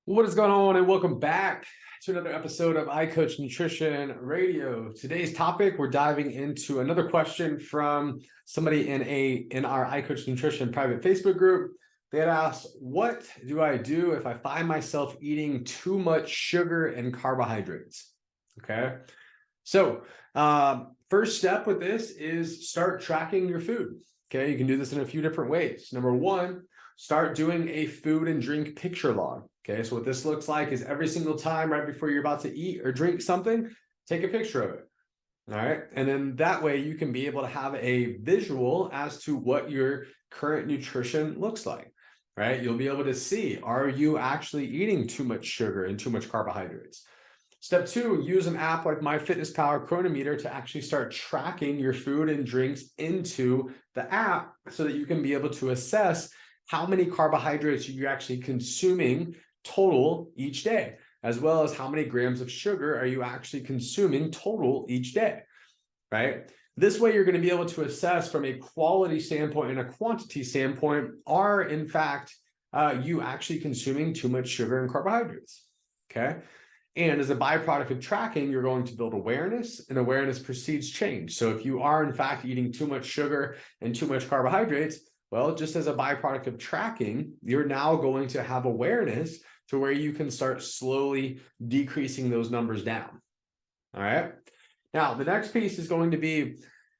What is going on, and welcome back to another episode of iCoach Nutrition Radio. Today's topic, we're diving into another question from somebody in our iCoach Nutrition private Facebook group. They had asked, what do I do if I find myself eating too much sugar and carbohydrates? Okay, so first step with this is start tracking your food. Okay, you can do this in a few different ways. Number one, start doing a food and drink picture log. Okay, so what this looks like is every single time right before you're about to eat or drink something, take a picture of it. All right, and then that way you can be able to have a visual as to what your current nutrition looks like, right? You'll be able to see, are you actually eating too much sugar and too much carbohydrates? Step two, use an app like MyFitnessPal Chronometer to actually start tracking your food and drinks into the app so that you can be able to assess how many carbohydrates you're actually consuming total each day, as well as how many grams of sugar are you actually consuming total each day, right? This way, you're going to be able to assess from a quality standpoint and a quantity standpoint, are in fact you actually consuming too much sugar and carbohydrates, okay? And as a byproduct of tracking, you're going to build awareness, and awareness precedes change. So if you are in fact eating too much sugar and too much carbohydrates, well, just as a byproduct of tracking, you're now going to have awareness to where you can start slowly decreasing those numbers down. All right. Now, the next piece is going to be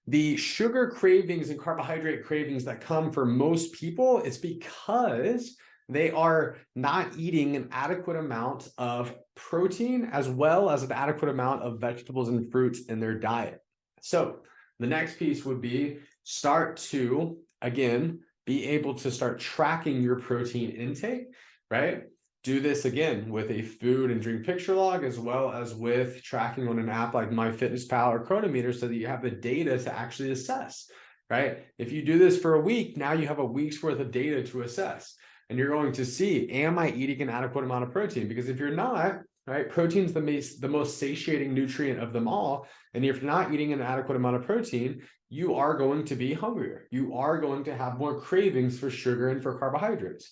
the sugar cravings and carbohydrate cravings that come for most people. It's because they are not eating an adequate amount of protein as well as an adequate amount of vegetables and fruits in their diet. So the next piece would be start to, again, be able to start tracking your protein intake, right? Do this again with a food and drink picture log, as well as with tracking on an app like MyFitnessPal or Chronometer, so that you have the data to actually assess, right? If you do this for a week, now you have a week's worth of data to assess, and you're going to see, am I eating an adequate amount of protein? Because if you're not, right, protein is the most satiating nutrient of them all. And if you're not eating an adequate amount of protein, you are going to be hungrier. You are going to have more cravings for sugar and for carbohydrates.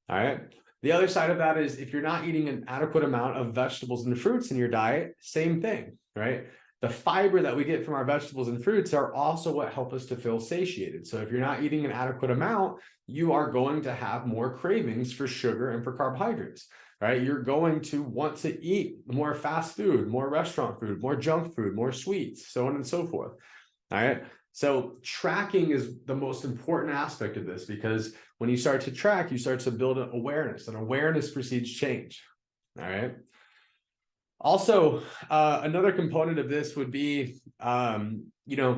All right. The other side of that is if you're not eating an adequate amount of vegetables and fruits in your diet, same thing, right? The fiber that we get from our vegetables and fruits are also what help us to feel satiated. So if you're not eating an adequate amount, you are going to have more cravings for sugar and for carbohydrates, right? You're going to want to eat more fast food, more restaurant food, more junk food, more sweets, so on and so forth. All right. So tracking is the most important aspect of this, because when you start to track, you start to build an awareness, and awareness precedes change. All right. Also, another component of this would be, are you,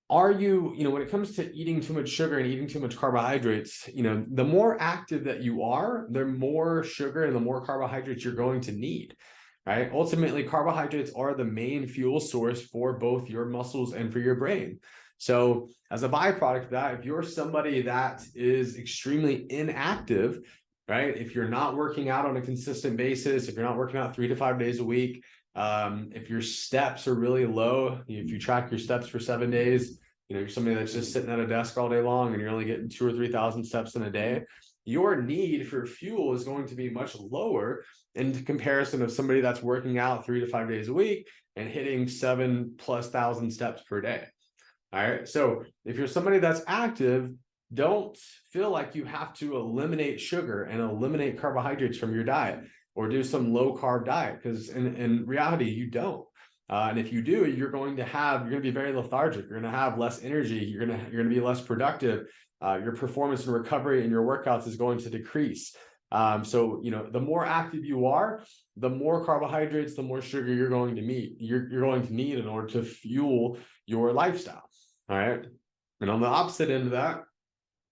when it comes to eating too much sugar and eating too much carbohydrates, the more active that you are, the more sugar and the more carbohydrates you're going to need. Right? Ultimately, carbohydrates are the main fuel source for both your muscles and for your brain. So as a byproduct of that, if you're somebody that is extremely inactive, right? If you're not working out on a consistent basis, if you're not working out 3 to 5 days a week, if your steps are really low, if you track your steps for 7 days, you're somebody that's just sitting at a desk all day long and you're only getting 2,000 or 3,000 steps in a day, your need for fuel is going to be much lower in comparison of somebody that's working out 3 to 5 days a week and hitting 7,000+ steps per day. All right. So if you're somebody that's active, don't feel like you have to eliminate sugar and eliminate carbohydrates from your diet or do some low carb diet, because in reality, you don't. And if you do, you're going to be very lethargic. You're going to have less energy. You're going to be less productive. Your performance and recovery in your workouts is going to decrease. So, the more active you are, the more carbohydrates, the more sugar you're going to need. You're going to need in order to fuel your lifestyle. All right. And on the opposite end of that,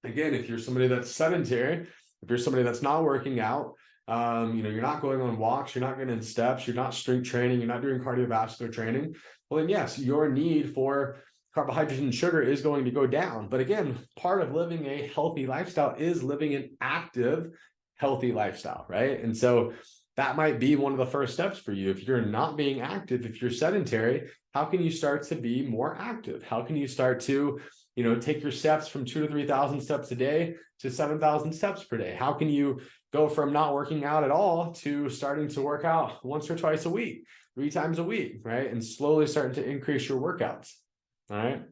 again, if you're somebody that's sedentary, if you're somebody that's not working out, you're not going on walks, you're not getting in steps, you're not strength training, you're not doing cardiovascular training, well, then yes, your need for carbohydrates and sugar is going to go down. But again, part of living a healthy lifestyle is living an active, healthy lifestyle, right? And so that might be one of the first steps for you. If you're not being active, if you're sedentary, how can you start to be more active? How can you start to take your steps from 2,000 to 3,000 steps a day to 7,000 steps per day? How can you go from not working out at all to starting to work out once or twice a week, 3 times a week, right? And slowly starting to increase your workouts, all right?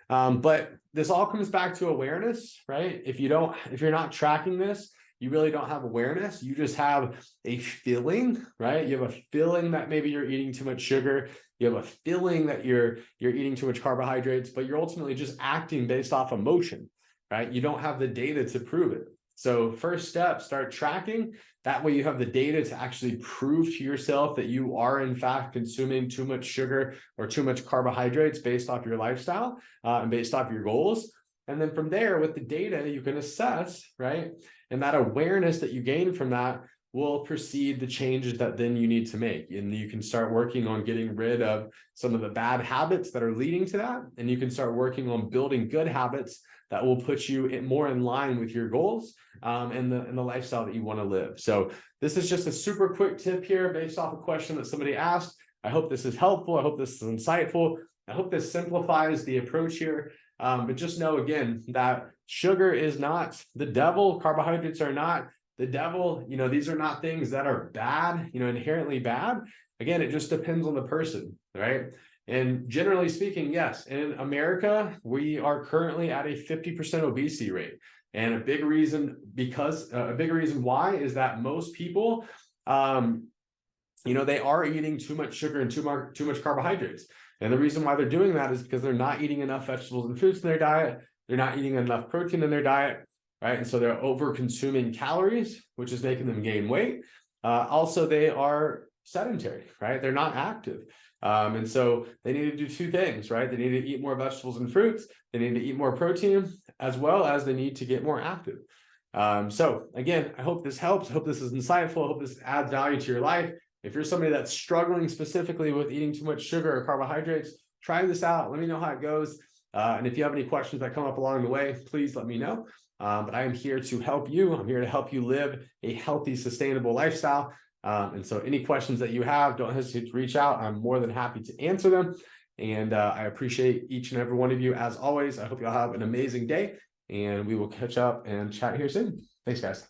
But this all comes back to awareness, right? If you're not tracking this, you really don't have awareness. You just have a feeling, right? You have a feeling that maybe you're eating too much sugar. You have a feeling that you're eating too much carbohydrates, but you're ultimately just acting based off emotion, right? You don't have the data to prove it. So first step, start tracking. That way you have the data to actually prove to yourself that you are in fact consuming too much sugar or too much carbohydrates based off your lifestyle and based off your goals. And then from there, with the data, you can assess, right? And that awareness that you gain from that will precede the changes that then you need to make. And you can start working on getting rid of some of the bad habits that are leading to that. And you can start working on building good habits that will put you more in line with your goals and the lifestyle that you want to live. So this is just a super quick tip here based off a question that somebody asked. I hope this is helpful. I hope this is insightful. I hope this simplifies the approach here. But just know, again, that sugar is not the devil. Carbohydrates are not the devil. These are not things that are bad, inherently bad. Again, it just depends on the person, right? And generally speaking, yes, in America, we are currently at a 50% obesity rate. And a big reason why is that most people, they are eating too much sugar and too much carbohydrates. And the reason why they're doing that is because they're not eating enough vegetables and fruits in their diet. They're not eating enough protein in their diet, right? And so they're over consuming calories, which is making them gain weight. Also, they are sedentary, right? They're not active. And so they need to do 2 things, right? They need to eat more vegetables and fruits. They need to eat more protein, as well as they need to get more active. So again, I hope this helps. I hope this is insightful. I hope this adds value to your life. If you're somebody that's struggling specifically with eating too much sugar or carbohydrates, try this out. Let me know how it goes. And if you have any questions that come up along the way, please let me know. But I am here to help you. I'm here to help you live a healthy, sustainable lifestyle. And so any questions that you have, don't hesitate to reach out. I'm more than happy to answer them. And I appreciate each and every one of you as always. I hope you'll have an amazing day, and we will catch up and chat here soon. Thanks, guys.